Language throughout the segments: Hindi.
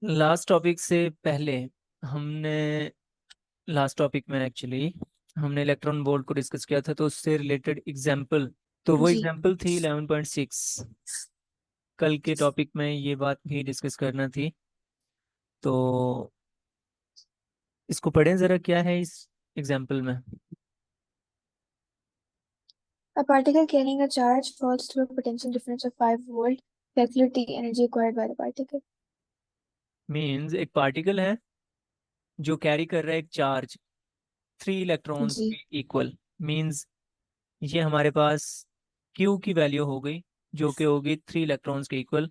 लास्ट टॉपिक से पहले हमने लास्ट टॉपिक में एक्चुअली हमने इलेक्ट्रॉन वोल्ट को डिस्कस किया था, तो उससे रिलेटेड एग्जांपल, तो वो जी। एग्जांपल थी 11.6। कल के टॉपिक में ये बात भी डिस्कस करना थी, तो इसको पढ़ें ज़रा, क्या है इस एग्जांपल में। A particle carrying a charge falls through a potential difference of 5 volt. Calculate the energy acquired by the particle. Means एक पार्टिकल है जो कैरी कर रहा है एक चार्ज 3 इलेक्ट्रॉन्स जी। के इक्वल। मीन्स ये हमारे पास क्यू की वैल्यू हो गई, जो कि होगी 3 इलेक्ट्रॉन्स के इक्वल।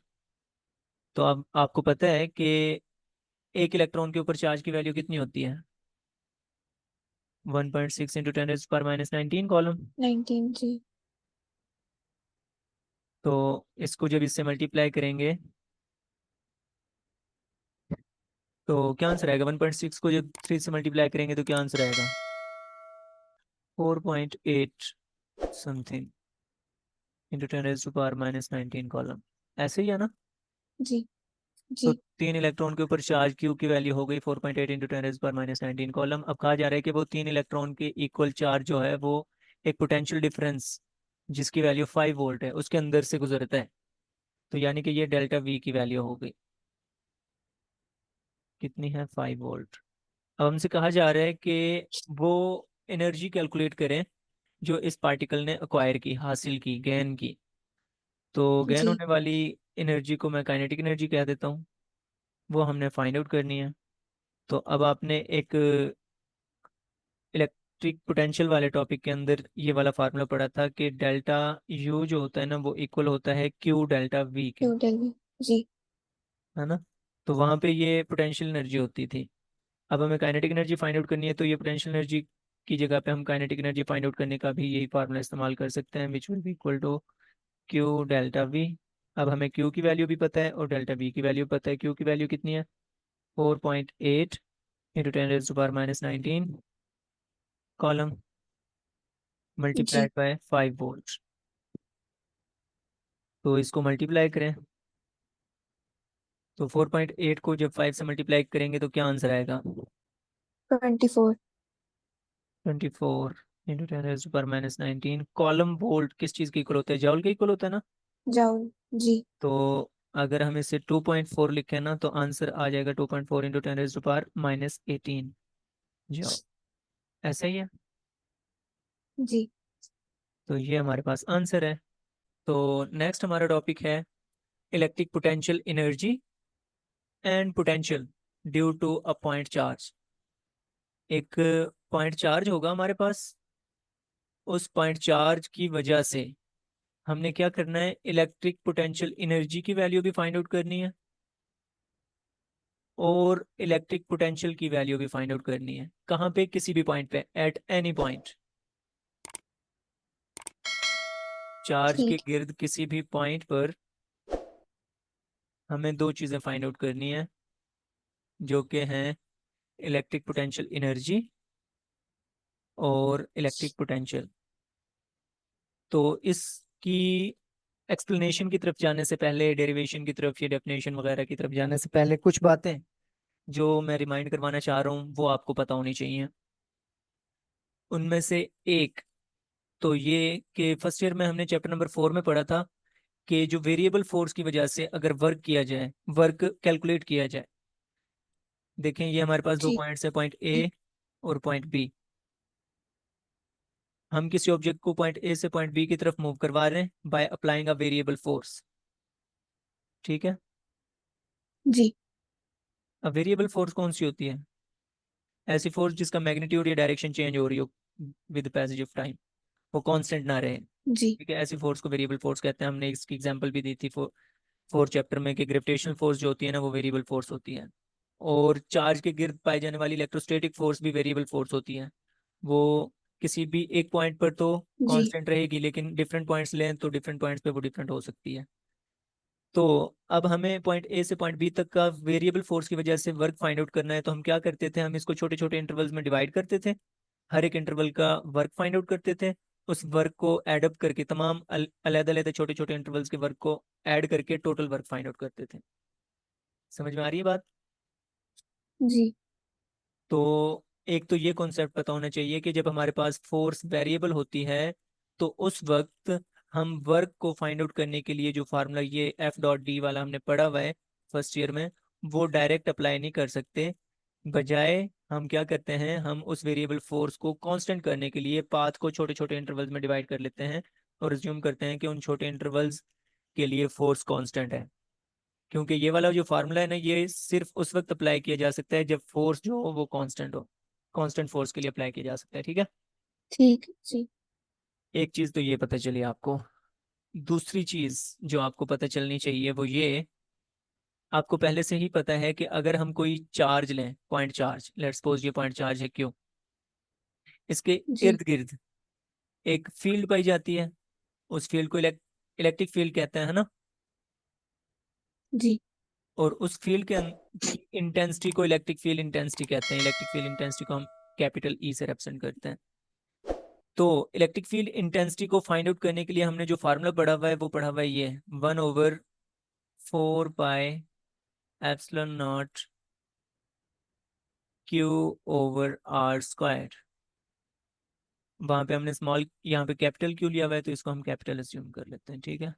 तो अब आपको पता है कि एक इलेक्ट्रॉन के ऊपर चार्ज की वैल्यू कितनी होती है? 1.6 इंटू 10⁻⁹ कॉलम। 19 जी। तो इसको जब इससे मल्टीप्लाई करेंगे तो क्या आंसर आएगा? 1.6 को जब 3 से मल्टीप्लाई करेंगे तो क्या आंसर आएगा? 4.8 समथिंग इंटू 10⁻⁻⁹ कॉलम। ऐसे ही है ना? जी। तो जी। 3 इलेक्ट्रॉन के ऊपर चार्ज क्यू की वैल्यू हो गई 4.8 इंटू 10⁻⁹ कॉलम। अब कहा जा रहा है कि वो 3 इलेक्ट्रॉन के इक्वल चार्ज जो है वो एक पोटेंशियल डिफरेंस जिसकी वैल्यू 5 वोल्ट है उसके अंदर से गुजरता है। तो यानी कि ये डेल्टा वी की वैल्यू हो गई, कितनी है? 5 वोल्ट। अब हमसे कहा जा रहा है कि वो एनर्जी कैलकुलेट करें जो इस पार्टिकल ने अक्वायर की, हासिल की, गेन की। तो गेन जी। होने वाली एनर्जी को मैं काइनेटिक एनर्जी कह देता हूँ, वो हमने फाइंड आउट करनी है। तो अब आपने एक इलेक्ट्रिक पोटेंशियल वाले टॉपिक के अंदर ये वाला फार्मूला पढ़ा था कि डेल्टा यू जो होता है ना वो इक्वल होता है क्यू डेल्टा वी के, क्यों टेल मी। जी। है ना? तो वहाँ पे ये पोटेंशियल एनर्जी होती थी। अब हमें काइनेटिक एनर्जी फाइंड आउट करनी है, तो ये पोटेंशियल एनर्जी की जगह पे हम काइनेटिक एनर्जी फाइंड आउट करने का भी यही फार्मूला इस्तेमाल कर सकते हैं, which will be equal to Q delta V. अब हमें क्यू की वैल्यू भी पता है और डेल्टा वी की वैल्यू पता है। क्यू की वैल्यू कितनी है? 4.8 इंटू 10⁻⁹ कॉलम जी। Multiplied by 5 volt. तो इसको मल्टीप्लाई करें तो 4.8 को जब 5 से मल्टीप्लाई करेंगे तो क्या आंसर आएगा? 24 24 इंटू 10⁻⁹ कॉलम वोल्ट किस चीज़ के इक्वल होता है? जॉल के इक्वल होता है ना? जाउल। जी। तो अगर हम इसे 2.4 लिखें ना तो आंसर आ जाएगा 2.4 इंटू 10⁻⁻18 जॉल। ऐसा ही है। जी। तो ये हमारे पास आंसर है। तो नेक्स्ट हमारा टॉपिक है electric potential energy and potential due to a point charge. एक पॉइंट चार्ज होगा हमारे पास, उस पॉइंट चार्ज की वजह से हमने क्या करना है? इलेक्ट्रिक पोटेंशियल एनर्जी की वैल्यू भी फाइंड आउट करनी है और इलेक्ट्रिक पोटेंशियल की वैल्यू भी फाइंड आउट करनी है। कहाँ पे? किसी भी पॉइंट पे, एट एनी पॉइंट। चार्ज के ठीक। गिर्द किसी भी पॉइंट पर हमें दो चीज़ें फाइंड आउट करनी है, जो कि हैं इलेक्ट्रिक पोटेंशियल एनर्जी और इलेक्ट्रिक पोटेंशियल। तो इसकी एक्सप्लेनेशन की तरफ जाने से पहले, डेरिवेशन की तरफ या डेफिनेशन वगैरह की तरफ जाने से पहले, कुछ बातें जो मैं रिमाइंड करवाना चाह रहा हूँ वो आपको पता होनी चाहिए। उनमें से एक तो ये कि फर्स्ट ईयर में हमने चैप्टर नंबर 4 में पढ़ा था कि जो वेरिएबल फोर्स की वजह से अगर वर्क किया जाए, वर्क कैलकुलेट किया जाए। देखें, ये हमारे पास दो ठीक। पॉइंट्स है, पॉइंट ए और पॉइंट बी। हम किसी ऑब्जेक्ट को पॉइंट ए से पॉइंट बी की तरफ मूव करवा रहे हैं by applying a variable force. ठीक है? जी। अब वेरिएबल फोर्स कौन सी होती है? ऐसी फोर्स जिसका मैग्नीट्यूड या डायरेक्शन चेंज हो रही हो विद पैसेज ऑफ टाइम, वो कांस्टेंट ना रहे। जी। ठीक है, ऐसी फोर्स को वेरिएबल फोर्स कहते हैं। हमने इसकी एग्जांपल भी दी थी फोर्थ चैप्टर में कि ग्रेविटेशनल फोर्स जो होती है ना वो वेरिएबल फोर्स होती है। और चार्ज के गिर्द पाई जाने वाली इलेक्ट्रोस्टैटिक फोर्स भी वेरिएबल फोर्स होती है। वो किसी भी एक पॉइंट पर तो जी। कांस्टेंट रहेगी, लेकिन डिफरेंट पॉइंट्स लें तो डिफरेंट पॉइंट्स पे वो डिफरेंट हो सकती है। तो अब हमें पॉइंट ए से पॉइंट बी तक का वेरिएबल फोर्स की वजह से वर्क फाइंड आउट करना है। तो हम क्या करते थे? हम इसको छोटे छोटे इंटरवल्स में डिवाइड करते थे, हर एक इंटरवल का वर्क फाइंड आउट करते थे। उस वर्क को ऐड अप करके, तमाम अलग अलग छोटे छोटे इंटरवल्स के वर्क को ऐड करके टोटल वर्क फाइंड आउट करते थे। समझ में आ रही है बात? जी। तो एक तो ये कॉन्सेप्ट पता होना चाहिए कि जब हमारे पास फोर्स वेरिएबल होती है तो उस वक्त हम वर्क को फाइंड आउट करने के लिए जो फार्मूला ये एफ डॉट डी वाला हमने पढ़ा हुआ है फर्स्ट ईयर में, वो डायरेक्ट अप्लाई नहीं कर सकते। बजाय हम क्या करते हैं, हम उस वेरिएबल फोर्स को कांस्टेंट करने के लिए पाथ को छोटे छोटे इंटरवल्स में डिवाइड कर लेते हैं और अज्यूम करते हैं कि उन छोटे इंटरवल्स के लिए फोर्स कांस्टेंट है। क्योंकि ये वाला जो फार्मूला है ना, ये सिर्फ उस वक्त अप्लाई किया जा सकता है जब फोर्स जो हो वो कांस्टेंट हो। कांस्टेंट फोर्स के लिए अप्लाई किया जा सकता है, ठीक है। ठीक जी। एक चीज तो ये पता चली आपको। दूसरी चीज जो आपको पता चलनी चाहिए वो ये, आपको पहले से ही पता है कि अगर हम कोई चार्ज लें, पॉइंट चार्ज, लेट्स सपोज ये पॉइंट चार्ज है क्यों, इसके जी। इर्द गिर्द एक फील्ड पाई जाती है। उस फील्ड को इलेक्ट्रिक फील्ड कहते हैं, है ना। जी। और उस फील्ड की इंटेंसिटी को इलेक्ट्रिक फील्ड इंटेंसिटी कहते हैं। इलेक्ट्रिक फील्ड इंटेंसिटी को हम कैपिटल ई से रिप्रेजेंट करते हैं। तो इलेक्ट्रिक फील्ड इंटेंसिटी को फाइंड आउट करने के लिए हमने जो फार्मूला पढ़ा हुआ है वो पढ़ा हुआ है ये 1/4 pi epsilon naught Q over R square. वहां पे हमने स्मॉल, यहाँ पे कैपिटल क्यू लिया हुआ है तो इसको हम कैपिटल अज्यूम कर लेते हैं, ठीक है।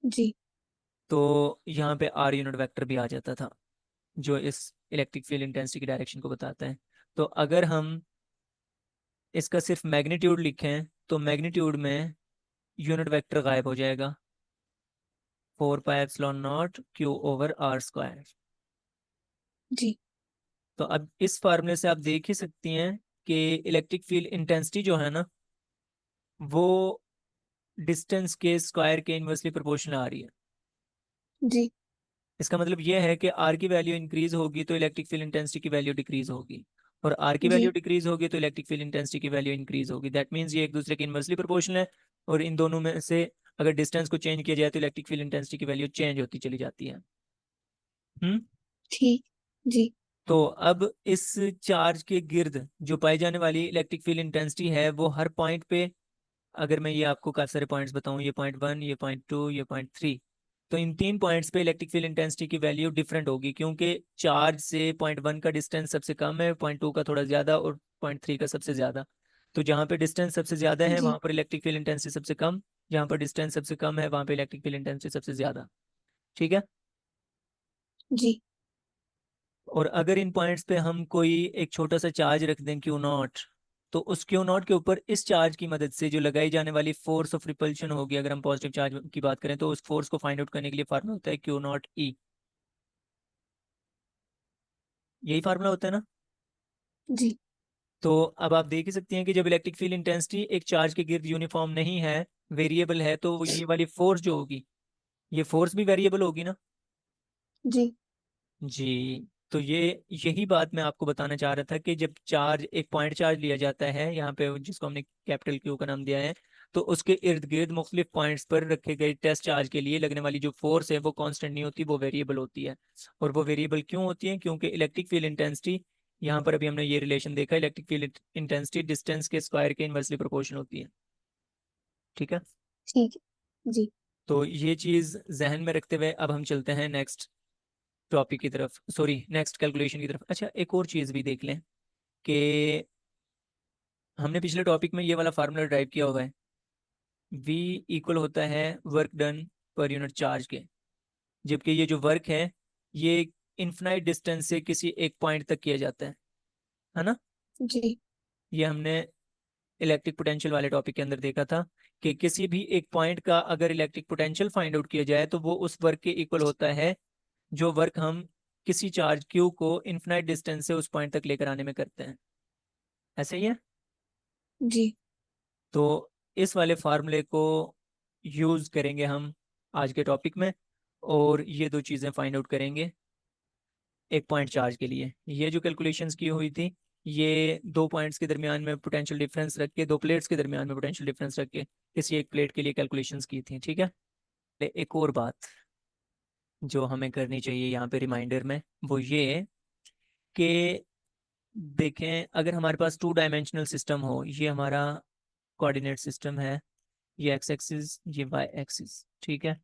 जी। तो यहाँ पे आर यूनिट वेक्टर भी आ जाता था जो इस इलेक्ट्रिक फील्ड इंटेंसिटी की डायरेक्शन को बताता है। तो अगर हम इसका सिर्फ मैग्नीट्यूड लिखें तो मैग्नीट्यूड में यूनिट वेक्टर गायब हो जाएगा, 4 pi epsilon naught Q over R square. जी। तो अब इस फार्मूले से आप देख ही सकती हैं कि इलेक्ट्रिक फील्ड इंटेंसिटी जो है ना, वो डिस्टेंस के स्क्वायर के इन्वर्सली प्रोपोर्शनल आ रही है। जी। इसका मतलब यह है कि आर की वैल्यू इंक्रीज होगी तो इलेक्ट्रिक फील्ड इंटेंसिटी की वैल्यू डिक्रीज होगी, और आर की वैल्यू जी। डिक्रीज होगी तो इलेक्ट्रिक फील्ड इंटेंसिटी की वैल्यू इंक्रीज होगी। दैट मीन्स ये एक दूसरे के इन्वर्सली प्रोपोर्शनल है। और इन दोनों में से अगर डिस्टेंस को चेंज किया जाए तो इलेक्ट्रिक फील्ड इंटेंसिटी की वैल्यू चेंज होती चली जाती है। हम्म। ठीक। जी। तो अब इस चार्ज के गिर्द जो पाई जाने वाली इलेक्ट्रिक फील्ड इंटेंसिटी है वो हर पॉइंट पे, अगर मैं ये आपको काफी सारे पॉइंट्स बताऊं, ये पॉइंट 1, ये पॉइंट 2, ये पॉइंट 3, तो इन तीन पॉइंट्स पे इलेक्ट्रिक फील्ड इंटेंसिटी की वैल्यू डिफरेंट होगी क्योंकि चार्ज से पॉइंट 1 का डिस्टेंस सबसे कम है, पॉइंट 2 का थोड़ा ज्यादा और पॉइंट 3 का सबसे ज्यादा। तो जहाँ पे डिस्टेंस सबसे ज्यादा है जी। वहां पर इलेक्ट्रिक फील्ड इंटेंसिटी सबसे कम, जहाँ पर डिस्टेंस सबसे कम है वहां पे इलेक्ट्रिक फील्ड इंटेंसिटी सबसे ज्यादा, ठीक है। जी। और अगर इन पॉइंट्स पे हम कोई एक छोटा सा चार्ज रख दें क्यू नॉट, तो उस क्यू नॉट के ऊपर इस चार्ज की मदद से जो लगाई जाने वाली फोर्स ऑफ रिपल्शन होगी, अगर हम पॉजिटिव चार्ज की बात करें तो उस फोर्स को फाइंड आउट करने के लिए फार्मूला होता है क्यू नॉट ई। यही फार्मूला होता है ना। जी। तो अब आप देख ही सकते हैं कि जब इलेक्ट्रिक फील्ड इंटेंसिटी एक चार्ज के गिर्द यूनिफॉर्म नहीं है, वेरिएबल है, तो ये वाली फोर्स जो होगी, ये फोर्स भी वेरिएबल होगी ना। जी। जी। तो ये यही बात मैं आपको बताना चाह रहा था कि जब चार्ज, एक पॉइंट चार्ज लिया जाता है यहाँ पे जिसको हमने कैपिटल क्यू का नाम दिया है, तो उसके इर्द गिर्द मुख्तलिफ पॉइंट्स पर रखे गए टेस्ट चार्ज के लिए लगने वाली जो फोर्स है वो कांस्टेंट नहीं होती, वो वेरिएबल होती है। और वो वेरिएबल क्यों होती है? क्योंकि इलेक्ट्रिक फील्ड इंटेंसिटी, यहाँ पर अभी हमने ये रिलेशन देखा, इलेक्ट्रिक फील्ड इंटेंसिटी डिस्टेंस के स्क्वायर के इनवर्सली प्रोपोर्शनल होती है, ठीक है। ठीक है। जी। तो ये चीज़ जहन में रखते हुए अब हम चलते हैं नेक्स्ट टॉपिक की तरफ, सॉरी नेक्स्ट कैलकुलेशन की तरफ। अच्छा, एक और चीज़ भी देख लें कि हमने पिछले टॉपिक में ये वाला फार्मूला ड्राइव किया हुआ है, V इक्वल होता है work done per unit charge के। जबकि ये जो वर्क है ये इनफिनाइट डिस्टेंस से किसी एक पॉइंट तक किया जाता है ना। जी। ये हमने इलेक्ट्रिक पोटेंशियल वाले टॉपिक के अंदर देखा था कि किसी भी एक पॉइंट का अगर इलेक्ट्रिक पोटेंशियल फाइंड आउट किया जाए तो वो उस वर्क के इक्वल होता है जो वर्क हम किसी चार्ज क्यू को इनफिनाइट डिस्टेंस से उस पॉइंट तक लेकर आने में करते हैं। ऐसे ही है। जी। तो इस वाले फार्मूले को यूज करेंगे हम आज के टॉपिक में, और ये दो चीज़ें फाइंड आउट करेंगे। एक पॉइंट चार्ज के लिए ये जो कैलकुलेशंस की हुई थी, ये दो पॉइंट्स के दरमियान में पोटेंशियल डिफरेंस रख के, दो प्लेट्स के दरमियान में पोटेंशियल डिफरेंस रख के किसी एक प्लेट के लिए कैलकुलेशंस की थी, ठीक है। एक और बात जो हमें करनी चाहिए यहाँ पे रिमाइंडर में वो ये कि देखें, अगर हमारे पास 2 डायमेंशनल सिस्टम हो, ये हमारा कोऑर्डिनेट सिस्टम है, ये एक्स एक्सिस, ये वाई एक्सिस, ठीक है,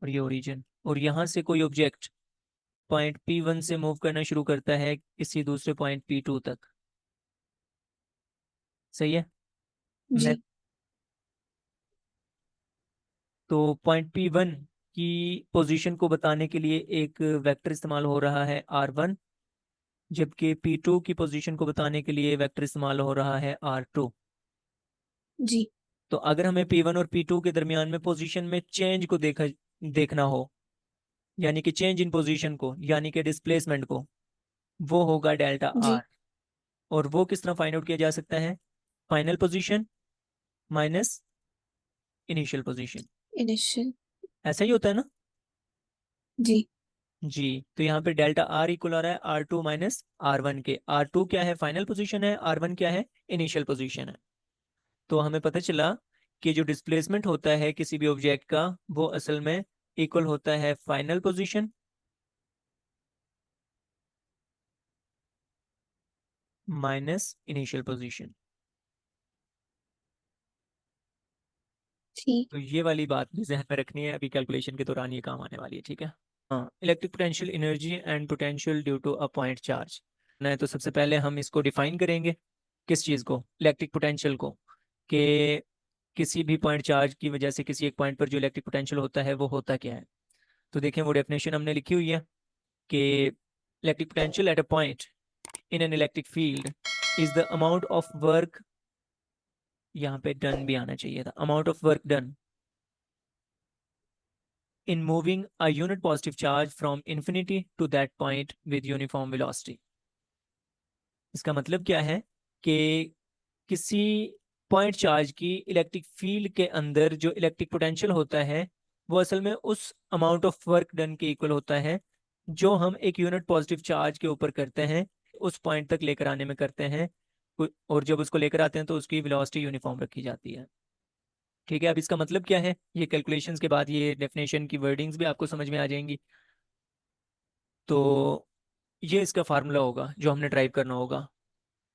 और ये ओरिजिन, और यहाँ से कोई ऑब्जेक्ट पॉइंट P1 से मूव करना शुरू करता है किसी दूसरे पॉइंट P2 तक। सही है। मैं जी। तो पॉइंट P1 की पोजीशन को बताने के लिए एक वेक्टर इस्तेमाल हो रहा है R1, जबकि P2 की पोजीशन को बताने के लिए वेक्टर इस्तेमाल हो रहा है R2। जी। तो अगर हमें P1 और P2 के दरमियान में पोजीशन में चेंज को देखना हो, यानी कि चेंज इन पोजीशन को, यानी कि डिस्प्लेसमेंट को, वो होगा डेल्टा आर। जी। और वो किस तरह फाइंड आउट किया जा सकता है? Final position minus initial position. Initial. ऐसा ही होता है ना? जी। जी। तो यहाँ पे डेल्टा आर इक्वल आ रहा है R2 - R1 के। R2 क्या है? फाइनल पोजीशन है। R1 क्या है? इनिशियल पोजीशन है। तो हमें पता चला कि जो डिस्प्लेसमेंट होता है किसी भी ऑब्जेक्ट का, वो असल में इक्वल होता है final position minus initial position. ठीक। तो ये वाली बात भी जहन में रखनी है, अभी कैलकुलेशन के दौरान ये काम आने वाली है। ठीक है। हाँ, electric potential energy and potential due to a point charge ना है। तो सबसे पहले हम इसको डिफाइन करेंगे। किस चीज़ को? इलेक्ट्रिक पोटेंशियल को। कि किसी भी पॉइंट चार्ज की वजह से किसी एक पॉइंट पर जो इलेक्ट्रिक पोटेंशियल होता है वो होता क्या है। तो देखें, वो डेफिनेशन हमने लिखी हुई है कि electric potential at a point in an electric field is the amount of work, यहाँ पे डन भी आना चाहिए था, amount of work done in moving a unit positive charge from infinity to that point with uniform velocity। इसका मतलब क्या है कि किसी पॉइंट चार्ज की इलेक्ट्रिक फील्ड के अंदर जो इलेक्ट्रिक पोटेंशियल होता है वो असल में उस अमाउंट ऑफ वर्क डन के इक्वल होता है जो हम एक यूनिट पॉजिटिव चार्ज के ऊपर करते हैं, उस पॉइंट तक लेकर आने में करते हैं। और जब उसको लेकर आते हैं तो उसकी वेलोसिटी यूनिफॉर्म रखी जाती है। ठीक है। अब इसका मतलब क्या है, ये कैलकुलेशंस के बाद ये डेफिनेशन की वर्डिंग्स भी आपको समझ में आ जाएंगी। तो ये इसका फार्मूला होगा जो हमने ड्राइव करना होगा।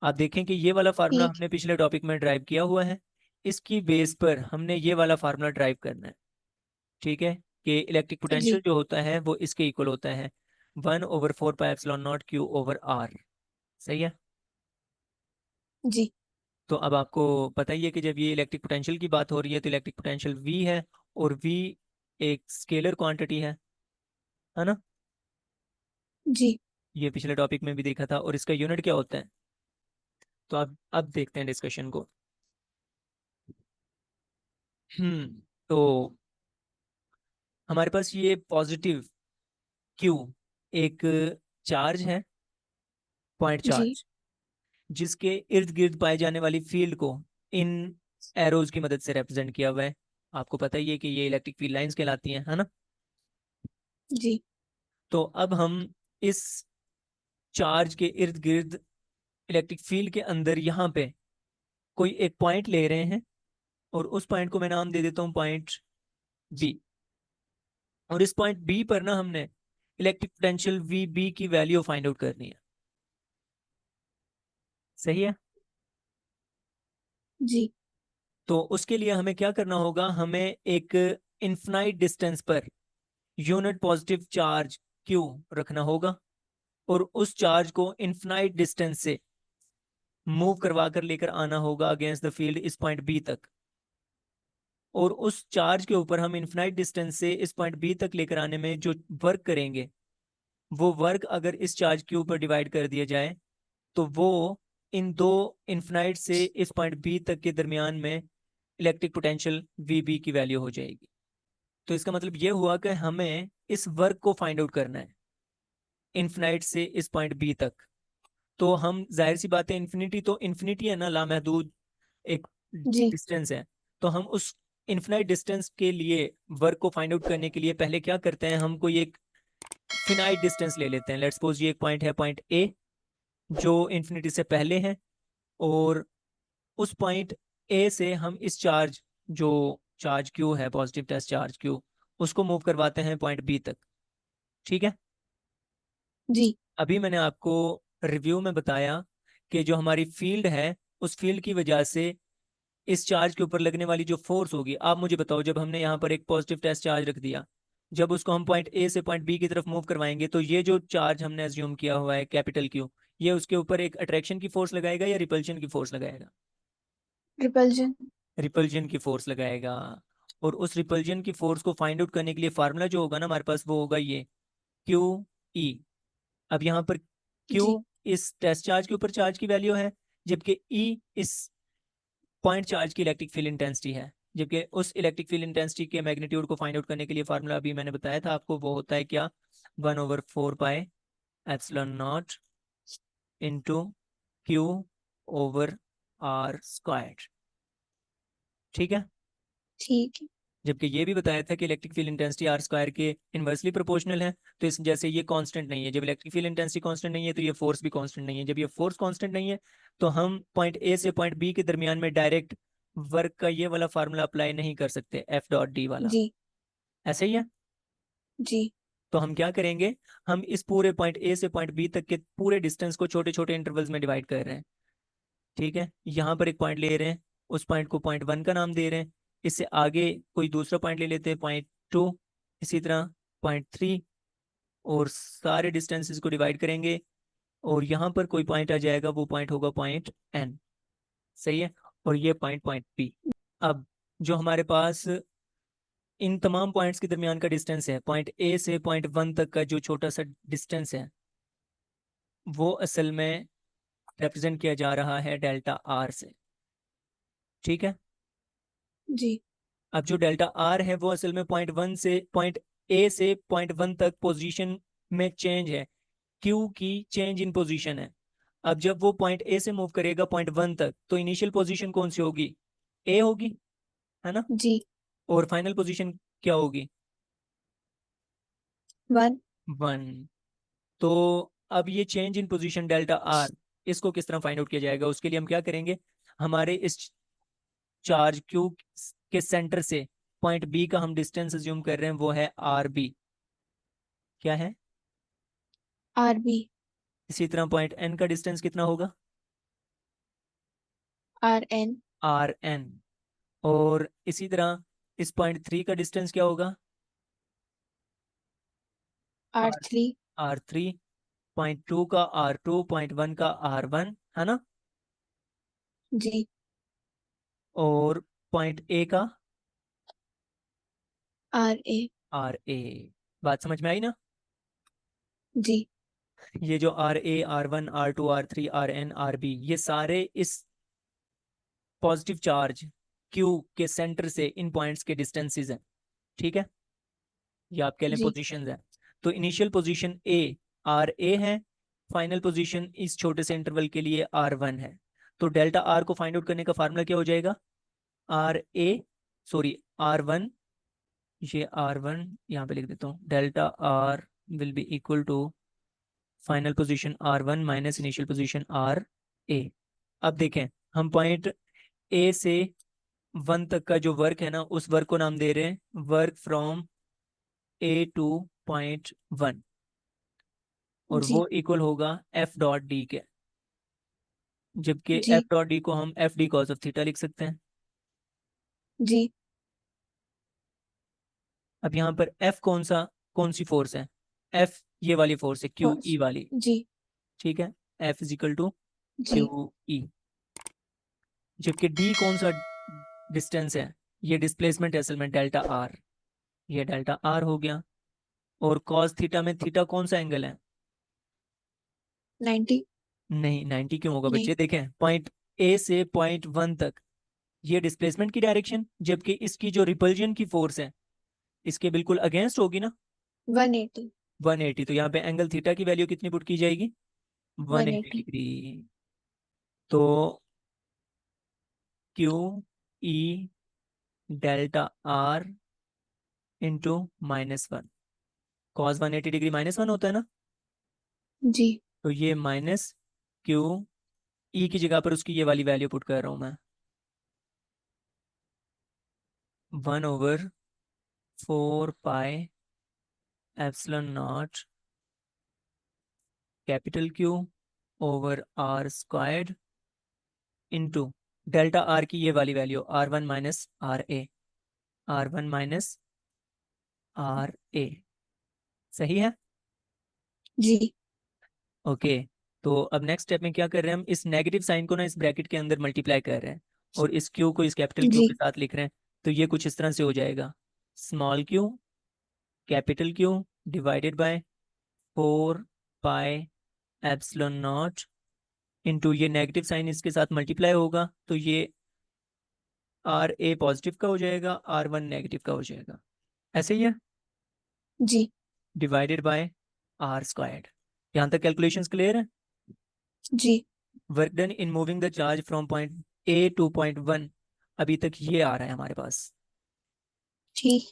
आप देखें कि ये वाला फार्मूला ठीक। हमने पिछले टॉपिक में ड्राइव किया हुआ है। इसकी बेस पर हमने ये वाला फार्मूला ड्राइव करना है। ठीक है। कि इलेक्ट्रिक पोटेंशियल जी। जो होता है वो इसके इक्वल होता है 1/4πε0 Q/R। सही है। जी। तो अब आपको पता ही है कि जब ये इलेक्ट्रिक पोटेंशियल की बात हो रही है तो इलेक्ट्रिक पोटेंशियल V है, और V एक स्केलर क्वांटिटी है ना? जी। ये पिछले टॉपिक में भी देखा था। और इसका यूनिट क्या होता है? तो अब देखते हैं डिस्कशन को। तो हमारे पास ये पॉजिटिव क्यू एक चार्ज है, पॉइंट जी। चार्ज, जिसके इर्द गिर्द पाए जाने वाली फील्ड को इन एरोज की मदद से रिप्रेजेंट किया हुआ है। आपको पता ही है कि ये इलेक्ट्रिक फील्ड लाइंस कहलाती हैं, है ना? जी। तो अब हम इस चार्ज के इर्द गिर्द इलेक्ट्रिक फील्ड के अंदर यहाँ पे कोई एक पॉइंट ले रहे हैं, और उस पॉइंट को मैं नाम दे देता हूँ पॉइंट बी। और इस पॉइंट बी पर ना हमने इलेक्ट्रिक पोटेंशियल वी बी की वैल्यू फाइंड आउट करनी है। सही है। जी। तो उसके लिए हमें क्या करना होगा? हमें एक infinite distance per unit positive charge Q रखना होगा, और उस चार्ज को इन्फिनाइट डिस्टेंस से मूव करवा कर लेकर आना होगा अगेंस्ट द फील्ड इस पॉइंट बी तक। और उस चार्ज के ऊपर हम इन्फिनाइट डिस्टेंस से इस पॉइंट बी तक लेकर आने में जो वर्क करेंगे, वो वर्क अगर इस चार्ज क्यू पर डिवाइड कर दिया जाए तो वो इन दो इन्फिनाइट से इस पॉइंट बी तक के दरमियान में इलेक्ट्रिक पोटेंशियल वी बी की वैल्यू हो जाएगी। तो इसका मतलब ये हुआ कि हमें इस वर्क को फाइंड आउट करना है इन्फिनाइट से इस पॉइंट बी तक। तो हम जाहिर सी बात है, इन्फिनिटी तो इन्फिनिटी है ना, लामहदूद एक जी। डिस्टेंस है। तो हम उस इन्फिनाइट डिस्टेंस के लिए वर्क को फाइंड आउट करने के लिए पहले क्या करते हैं, हम कोई एक फिनाइट डिस्टेंस ले लेते हैं। लेट्स सपोज ये एक पॉइंट है, पॉइंट ए, जो इन्फिनिटी से पहले है। और उस पॉइंट ए से हम इस चार्ज, जो चार्ज क्यू है, पॉजिटिव टेस्ट चार्ज क्यू, उसको मूव करवाते हैं पॉइंट बी तक। ठीक है। जी। अभी मैंने आपको रिव्यू में बताया कि जो हमारी फील्ड है, उस फील्ड की वजह से इस चार्ज के ऊपर लगने वाली जो फोर्स होगी, आप मुझे बताओ, जब हमने यहाँ पर एक पॉजिटिव टेस्ट चार्ज रख दिया, जब उसको हम पॉइंट ए से पॉइंट बी की तरफ मूव करवाएंगे तो ये जो चार्ज हमने एज्यूम किया हुआ है कैपिटल क्यू, ये उसके ऊपर एक अट्रैक्शन की फोर्स लगाएगा या रिपल्शन की फोर्स लगाएगा? रिपल्जन। रिपल्जन की फोर्स लगाएगा। और उस रिपल्जन की फोर्स को फाइंड आउट करने के लिए फार्मूला जो होगा ना हमारे पास वो होगा ये क्यू ई। अब यहाँ पर जी। क्यू इस टेस्ट चार्ज के ऊपर चार्ज की वैल्यू है, जबकि ई इस पॉइंट चार्ज की इलेक्ट्रिक फील्ड इंटेंसिटी है। जबकि उस इलेक्ट्रिक फील्ड इंटेंसिटी के मैग्नीट्यूड को फाइंड आउट करने के लिए फार्मूला अभी मैंने बताया था आपको, वो होता है क्या, 1/4 pi epsilon naught into Q over R square. ठीक है। ठीक है। जबकि ये भी बताया था कि electric field intensity R square के इन्वर्सली प्रोपोर्शनल है। तो इस जैसे ये कांस्टेंट नहीं है, जब इलेक्ट्रिक फील्ड इंटेंसिटी कांस्टेंट नहीं है तो ये फोर्स भी कांस्टेंट नहीं है। जब ये फोर्स कांस्टेंट नहीं है तो हम पॉइंट ए से पॉइंट बी के दरमियान में डायरेक्ट वर्क का ये वाला फार्मूला अप्लाई नहीं कर सकते, एफ डॉट डी वाला। जी। ऐसे ही है। जी। तो हम क्या करेंगे, हम इस पूरे पॉइंट ए से पॉइंट बी तक के पूरे डिस्टेंस को छोटे छोटे इंटरवल्स में डिवाइड कर रहे हैं। ठीक है, यहाँ पर एक पॉइंट ले रहे हैं, उस पॉइंट को पॉइंट वन का नाम दे रहे हैं। इससे आगे कोई दूसरा पॉइंट ले लेते हैं, पॉइंट टू, इसी तरह पॉइंट थ्री, और सारे डिस्टेंसेस को डिवाइड करेंगे। और यहाँ पर कोई पॉइंट आ जाएगा, वो पॉइंट होगा पॉइंट एन। सही है। और ये पॉइंट पॉइंट पी। अब जो हमारे पास इन तमाम पॉइंट्स के दरमियान का डिस्टेंस है, पॉइंट ए से पॉइंट वन तक का जो छोटा सा डिस्टेंस है, वो असल में रिप्रेजेंट किया जा रहा है डेल्टा आर से। ठीक है। जी। अब जो डेल्टा आर है वो असल में पॉइंट वन से पॉइंट ए से पॉइंट वन तक पोजीशन में चेंज है, क्यू की चेंज इन पोजीशन है। अब जब वो पॉइंट ए से मूव करेगा पॉइंट वन तक तो इनिशियल पोजीशन कौन सी होगी, ए होगी, है ना। जी। और फाइनल पोजीशन क्या होगी, वन। वन। तो अब ये change in position delta R, इसको किस तरह फाइंड आउट किया जाएगा, उसके लिए हम क्या करेंगे, हमारे इस चार्ज क्यू के सेंटर से पॉइंट बी का हम डिस्टेंस अज्यूम कर रहे हैं, वो है आर बी। क्या है। R B. इसी तरह पॉइंट एन का डिस्टेंस कितना होगा, आर एन। Are N. और इसी तरह इस पॉइंट थ्री का डिस्टेंस क्या होगा, R R three. R three. Point two का आर टू, पॉइंट वन का आर वन, है ना। जी। और पॉइंट ए का आर ए। R A. बात समझ में आई ना। जी। ये जो R A, R one, R two, R three, R N, R B, ये सारे इस पॉजिटिव चार्ज क्यू के सेंटर से इन पॉइंट्स के डिस्टेंसेस हैं। ठीक है, ये आप कह लें जी। पोजीशंस हैं। तो initial position A R A है, फाइनल पोजीशन इस छोटे से इंटरवल के लिए आर वन है। तो डेल्टा आर को फाइंड आउट करने का फार्मूला क्या हो जाएगा, R A, sorry R one, ये आर वन यहाँ पे लिख देता हूँ, delta R will be equal to final position R one minus initial position R A. अब देखें, हम पॉइंट ए से वन तक का जो वर्क है ना, उस वर्क को नाम दे रहे हैं work from A to point one, और जी। वो इक्वल होगा एफ डॉट डी के। जबकि एफ जी। डॉट डी को हम F D cos of theta लिख सकते हैं। जी। अब यहाँ पर एफ कौन सी फोर्स है, एफ ये वाली फोर्स है, क्यू फर्स्ट। ई वाली। जी। ठीक है, एफ इज इक्वल टू जी। Q E. जबकि डी कौन सा डिस्टेंस है, ये डिस्प्लेसमेंट है असल में डेल्टा आर, ये डेल्टा आर हो गया। और कॉस थीटा में थीटा कौन सा एंगल है, 90। नहीं 90 क्यों होगा नहीं। बच्चे, देखें पॉइंट ए से पॉइंट वन तक ये डिस्प्लेसमेंट की डायरेक्शन, जबकि इसकी जो रिपल्जन की फोर्स है इसके बिल्कुल अगेंस्ट होगी ना, 180। 180। तो यहाँ पे एंगल थीटा की वैल्यू कितनी पुट की जाएगी, 180 180। डिग्री। तो Q E delta R into -1, cos 180 degree -1 होता है ना। जी। तो ये माइनस क्यू ई की जगह पर उसकी ये वाली वैल्यू पुट कर रहा हूँ मैं, 1/4 pi epsilon naught capital Q over R squared into delta R की ये वाली value R one minus R A, R one minus R A. सही है। जी। ओके। तो अब नेक्स्ट स्टेप में क्या कर रहे हैं, हम इस नेगेटिव साइन को ना इस ब्रैकेट के अंदर मल्टीप्लाई कर रहे हैं और इस क्यू को इस कैपिटल क्यू के जी। साथ लिख रहे हैं। तो ये कुछ इस तरह से हो जाएगा, small Q capital Q divided by 4 pi epsilon naught into ये नेगेटिव साइन इसके साथ मल्टीप्लाई होगा तो ये आर ए पॉजिटिव का हो जाएगा, आर वन नेगेटिव का हो जाएगा। ऐसे ही है। जी। Divided by R squared. यहाँ तक कैलकुलेशंस क्लियर है। जी। Work done in moving the charge from point A to point one, अभी तक ये आ रहा है हमारे पास। ठीक।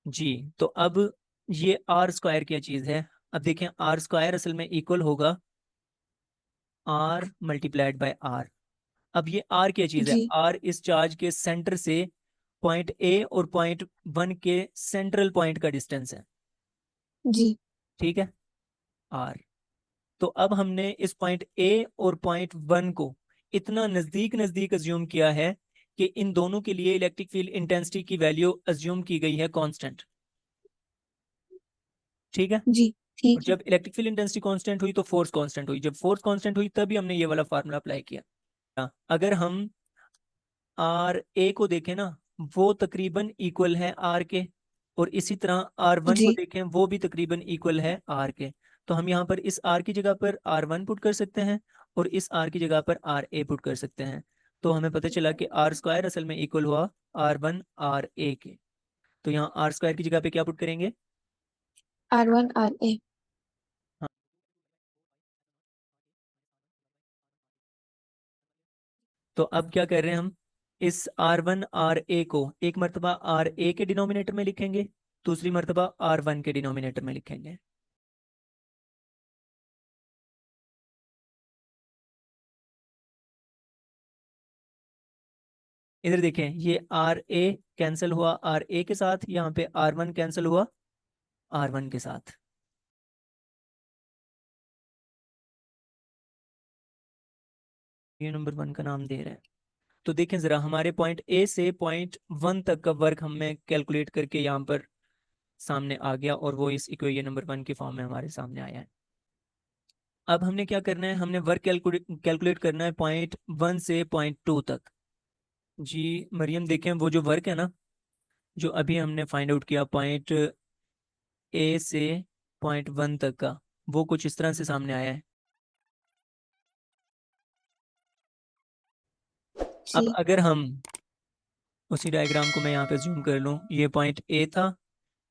जी। तो अब ये आर स्क्वायर क्या चीज़ है। अब देखें, आर स्क्वायर असल में इक्वल होगा आर मल्टीप्लाइड बाय आर। अब ये आर क्या चीज़ है, जी। आर इस चार्ज के सेंटर से पॉइंट ए और पॉइंट वन के सेंट्रल पॉइंट का डिस्टेंस है। जी। ठीक है, आर। तो अब हमने इस पॉइंट ए और पॉइंट वन को इतना नज़दीक नज़दीक अज्यूम किया है कि इन दोनों के लिए इलेक्ट्रिक फील्ड इंटेंसिटी की वैल्यू अज्यूम की गई है कांस्टेंट। ठीक है। जी। और ठीक है। जब इलेक्ट्रिक फील्ड इंटेंसिटी कांस्टेंट हुई तो फोर्स कांस्टेंट हुई, जब फोर्स कांस्टेंट हुई तभी हमने ये वाला फार्मूला अप्लाई किया। अगर हम आर ए को देखें ना, वो तकरीबन इक्वल है आर के, और इसी तरह आर वन को जी। देखें वो भी तकरीबन इक्वल है आर के। तो हम यहाँ पर इस आर की जगह पर आर वन पुट कर सकते हैं और इस आर की जगह पर आर ए पुट कर सकते हैं। तो हमें पता चला कि आर स्क्वायर असल में इक्वल हुआ आर वन आर ए के। तो यहाँ आर स्क्वायर की जगह पे क्या पुट करेंगे। R1 RA। हाँ, तो अब क्या कर रहे हैं हम, इस आर वन आर ए को एक मरतबा आर ए के डिनोमिनेटर में लिखेंगे, दूसरी मरतबा आर वन के डिनोमिनेटर में लिखेंगे। इधर देखें, ये आर ए कैंसिल हुआ आर ए के साथ, यहाँ पे आर वन कैंसिल हुआ आर वन के साथ। ये नंबर वन का नाम दे रहे हैं। तो देखें जरा, हमारे पॉइंट ए से पॉइंट वन तक का वर्क हमें कैलकुलेट करके यहाँ पर सामने आ गया और वो इस इक्वेशन नंबर वन के फॉर्म में हमारे सामने आया है। अब हमने क्या करना है, हमने वर्क कैलकुलेट करना है पॉइंट वन से पॉइंट टू तक। जी मरियम, देखें वो जो वर्क है ना, जो अभी हमने फाइंड आउट किया पॉइंट ए से पॉइंट वन तक का, वो कुछ इस तरह से सामने आया है। अब जी। अगर हम उसी डायग्राम को मैं यहाँ पे जूम कर लूँ, ये पॉइंट ए था,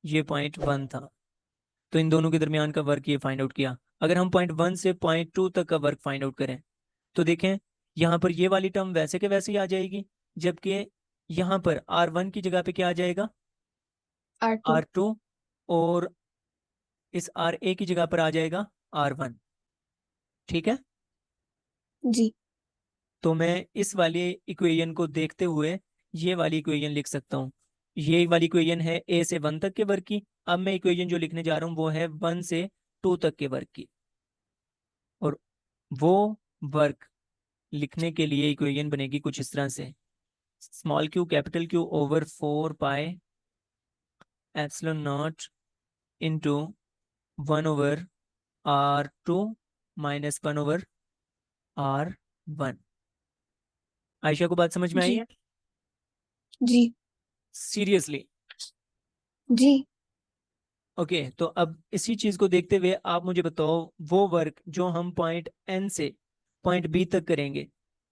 ये पॉइंट वन था, तो इन दोनों के दरमियान का वर्क ये फाइंड आउट किया। अगर हम पॉइंट वन से पॉइंट टू तक का वर्क फाइंड आउट करें तो देखें, यहाँ पर ये वाली टर्म वैसे के वैसे ही आ जाएगी, जबकि यहाँ पर आर वन की जगह पे क्या आ जाएगा, R2। आर टू, और इस आर ए की जगह पर आ जाएगा आर वन। ठीक है। जी। तो मैं इस वाली इक्वेशन को देखते हुए ये वाली इक्वेशन लिख सकता हूँ। ये वाली इक्वेशन है ए से वन तक के वर्ग की। अब मैं इक्वेशन जो लिखने जा रहा हूँ वो है वन से टू तक के वर्ग की। और वो वर्क लिखने के लिए इक्वेशन बनेगी कुछ इस तरह से, small Q capital Q over 4 pi epsilon naught into one over R two minus one over R one. Ayesha को बात समझ में आई जी। है। जी। सीरियसली। जी। ओके। तो अब इसी चीज को देखते हुए आप मुझे बताओ, वो वर्क जो हम पॉइंट एन से पॉइंट बी तक करेंगे,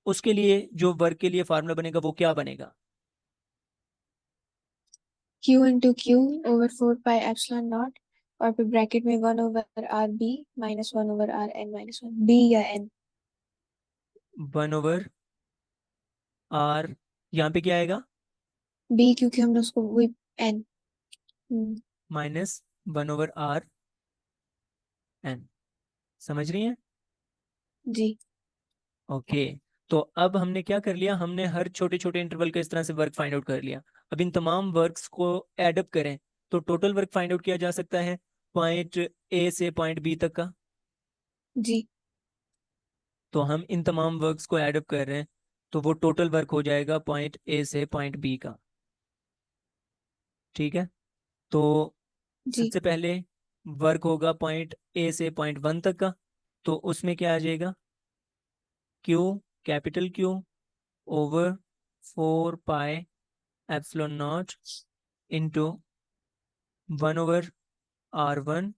उसके लिए जो वर्क के लिए फार्मूला बनेगा वो क्या बनेगा। Q into Q over 4 pi epsilon naught, और फिर ब्रैकेट में 1/RB माइनस 1/RN-1 B या N। वन ओवर आर, यहाँ पे क्या आएगा, B क्योंकि हमने उसको वही N। Minus one over R N. समझ रही हैं। जी। ओके। तो अब हमने क्या कर लिया, हमने हर छोटे छोटे इंटरवल का इस तरह से वर्क फाइंड आउट कर लिया। अब इन तमाम वर्क्स को एडअप करें तो टोटल वर्क फाइंड आउट किया जा सकता है पॉइंट ए से पॉइंट बी तक का। जी। तो हम इन तमाम वर्क्स को ऐड अप कर रहे हैं तो वो टोटल वर्क हो जाएगा पॉइंट ए से पॉइंट बी का। ठीक है। तो जी सबसे पहले वर्क होगा पॉइंट ए से पॉइंट 1 तक का, तो उसमें क्या आ जाएगा, Q, capital Q over 4 pi epsilon naught into 1/r1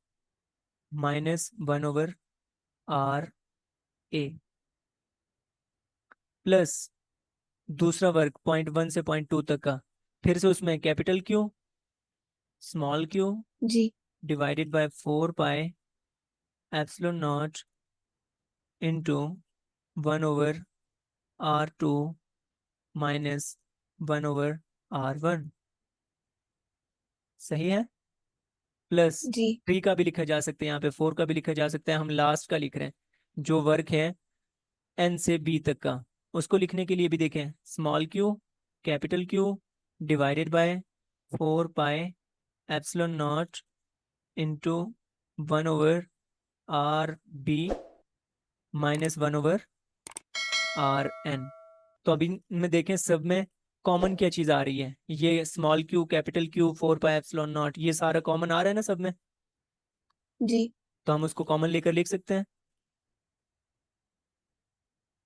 minus 1/r A, plus दूसरा वर्क पॉइंट 1 से पॉइंट 2 तक का, फिर से उसमें कैपिटल क्यू स्मॉल क्यू जी divided by 4 pi epsilon naught into 1/r2 minus 1/r1। सही है। प्लस जी 3 का भी लिखा जा सकता है, यहाँ पे 4 का भी लिखा जा सकता है, हम लास्ट का लिख रहे हैं जो वर्क है एन से बी तक का। उसको लिखने के लिए भी देखें, small Q capital Q divided by 4 pi epsilon naught into 1/r B minus 1/r N. तो अभी में देखें सब में कॉमन क्या चीज आ रही है, ये small Q capital Q 4 pi epsilon not, ये सारा कॉमन आ रहा है ना सब में, जी तो हम उसको कॉमन लेकर लिख सकते हैं।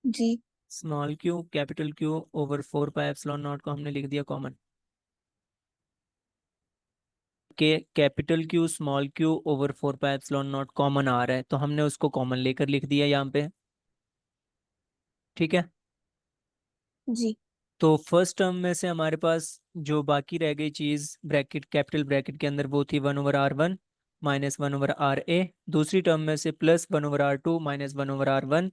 जी small Q capital Q over 4 pi epsilon naught को हमने लिख दिया कॉमन, के capital Q small Q over 4 pi epsilon naught common आ रहा है, तो हमने उसको कॉमन लेकर लिख दिया यहाँ पे। ठीक है। जी तो फर्स्ट टर्म में से हमारे पास जो बाकी रह गई चीज ब्रैकेट कैपिटल ब्रैकेट के अंदर, वो थी 1/r1 माइनस 1/r ए। दूसरी टर्म में से प्लस 1/r2 माइनस 1/r1।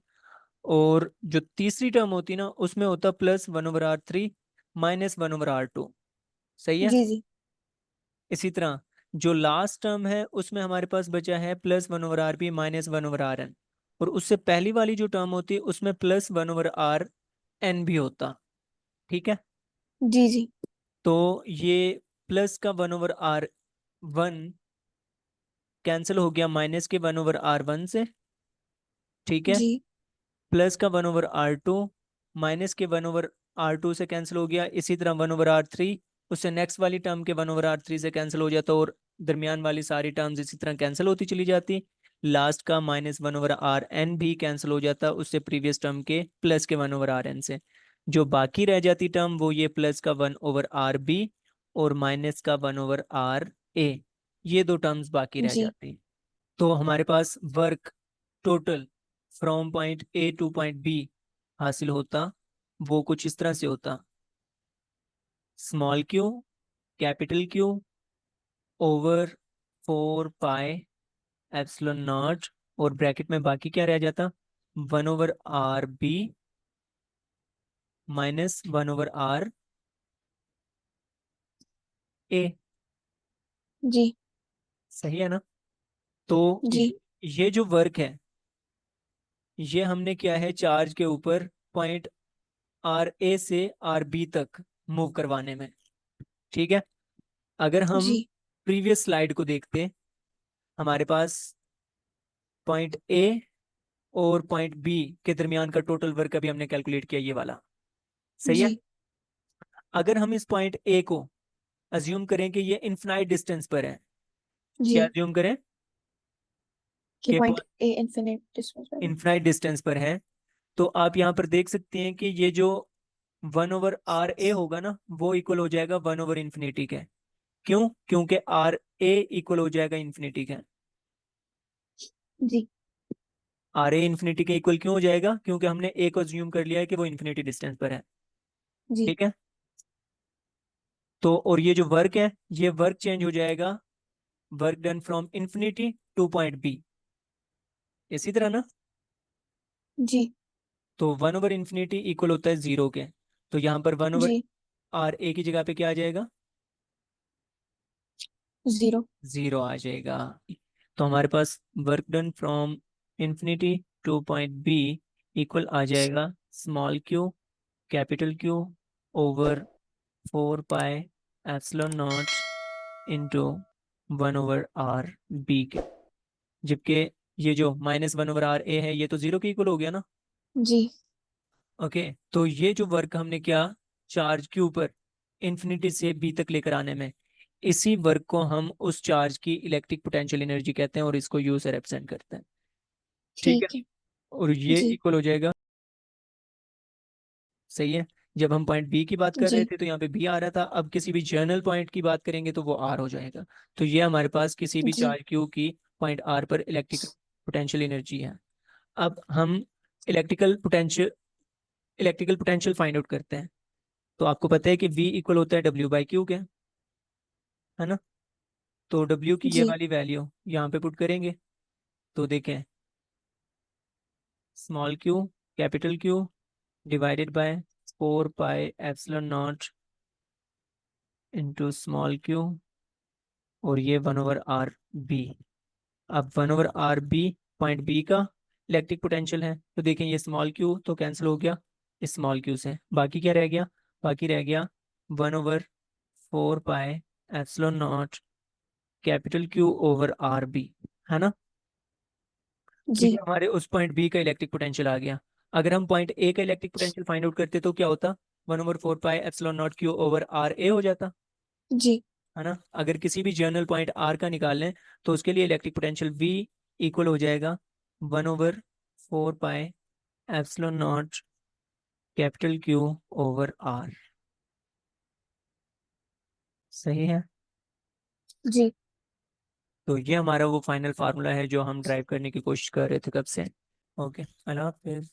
और जो तीसरी टर्म होती ना, उसमें होता प्लस 1/r3 माइनस 1/r2। सही है। जी जी इसी तरह जो लास्ट टर्म है उसमें हमारे पास बचा है plus 1/r B minus 1/r N. और उससे पहली वाली जो टर्म होती है उसमें प्लस 1/r एन भी होता। ठीक है। जी जी तो ये प्लस का 1/r1 कैंसिल हो गया माइनस के 1/r1 से। ठीक है। जी प्लस का 1/r2 माइनस के 1/r2 से कैंसिल हो गया। इसी तरह 1/r3 उससे नेक्स्ट वाली टर्म के 1/r3 से कैंसिल हो जाता, और दरमियान वाली सारी टर्म्स इसी तरह कैंसिल होती चली जाती। लास्ट का माइनस 1/r एन भी कैंसिल हो जाता उससे प्रीवियस टर्म के प्लस के 1/r एन से। जो बाकी रह जाती टर्म वो ये प्लस का 1/r बी और माइनस का 1/r ए, ये दो टर्म्स बाकी रह जी जाती। तो हमारे पास work total from point A to point B हासिल होता, वो कुछ इस तरह से होता, small Q capital Q over 4 pi epsilon naught, और ब्रैकेट में बाकी क्या रह जाता, 1/r बी माइनस 1/r ए। जी सही है ना। तो जी ये जो वर्क है ये हमने किया है चार्ज के ऊपर पॉइंट R A से R B तक मूव करवाने में। ठीक है। अगर हम जी प्रीवियस स्लाइड को देखते, हमारे पास पॉइंट ए और पॉइंट बी के दरमियान का टोटल वर्क अभी हमने कैलकुलेट किया, ये वाला। सही है। जी अगर हम इस पॉइंट ए को अज्यूम करें कि ये इनफिनाइट डिस्टेंस पर है, क्या जी अज्यूम करें कि कि पॉइंट ए इन्फिनिट डिस्टेंस पर है। इनफिनाइट डिस्टेंस पर है, तो आप यहाँ पर देख सकते हैं कि ये जो 1/r A होगा ना, वो इक्वल हो जाएगा 1/इंफिनिटी के। क्यों? क्योंकि R A इक्वल हो जाएगा इंफिनिटी के। जी RA इंफिनिटी के इक्वल क्यों हो जाएगा? क्योंकि हमने ए को अज्यूम कर लिया है कि वो इंफिनिटी डिस्टेंस पर है। जी ठीक है। तो और ये जो वर्क है ये वर्क चेंज हो जाएगा, work done from infinity to point B, इसी तरह ना। जी तो 1/इंफिनिटी इक्वल होता है 0 के, तो यहाँ पर one over ji R A की जगह पे क्या आ जाएगा, जीरो 0 आ जाएगा। तो हमारे पास work done from infinity to point B equal आ जाएगा small Q capital Q over 4 pi epsilon naught into 1/r B के। जबकि ये जो माइनस 1/r ए है ये तो 0 के इक्वल हो गया ना। जी ओके। तो ये जो वर्क हमने किया चार्ज के ऊपर इंफिनिटी से बी तक लेकर आने में, इसी वर्क को हम उस चार्ज की इलेक्ट्रिक पोटेंशियल एनर्जी कहते हैं और इसको यू से रिप्रेजेंट करते हैं। ठीक है, ठीक है। और ये जी। इक्वल हो जाएगा, सही है। जब हम पॉइंट बी की बात कर रहे जी। थे तो यहाँ पे बी आ रहा था, अब किसी भी जर्नल पॉइंट की बात करेंगे तो वो आर हो जाएगा। तो ये हमारे पास किसी भी जी। चार्ज क्यू की पॉइंट आर पर इलेक्ट्रिक पोटेंशियल एनर्जी है। अब हम electrical potential electrical potential find out करते हैं। तो आपको पता है कि V इक्वल होता है W बाई क्यू के, है ना। तो W की ये जी। वाली वैल्यू यहाँ पे पुट करेंगे, तो देखें, small Q capital Q divided by 4 pi epsilon naught into small Q, और ये 1/r B। अब 1/r B पॉइंट बी का इलेक्ट्रिक पोटेंशियल है, तो देखें ये स्मॉल क्यू तो कैंसिल हो गया इस स्मॉल क्यू से, बाकी क्या रह गया, बाकी रह गया 1/4 pi epsilon naught capital Q over R B, है ना। तो ये जी। हमारे उस पॉइंट बी का इलेक्ट्रिक पोटेंशियल आ गया। अगर हम पॉइंट ए का इलेक्ट्रिक पोटेंशियल फाइंड आउट करते तो क्या होता, 1/4 pi epsilon naught Q over R A हो जाता, जी। है ना। अगर किसी भी जर्नल पॉइंट आर का निकाल लें तो उसके लिए इलेक्ट्रिक पोटेंशियल वी इक्वल हो जाएगा 1/4 pi epsilon naught capital Q over R. सही है। जी। तो ये हमारा वो फाइनल फार्मूला है जो हम ड्राइव करने की कोशिश कर रहे थे कब से। ओके, अल्लाह हाफिज।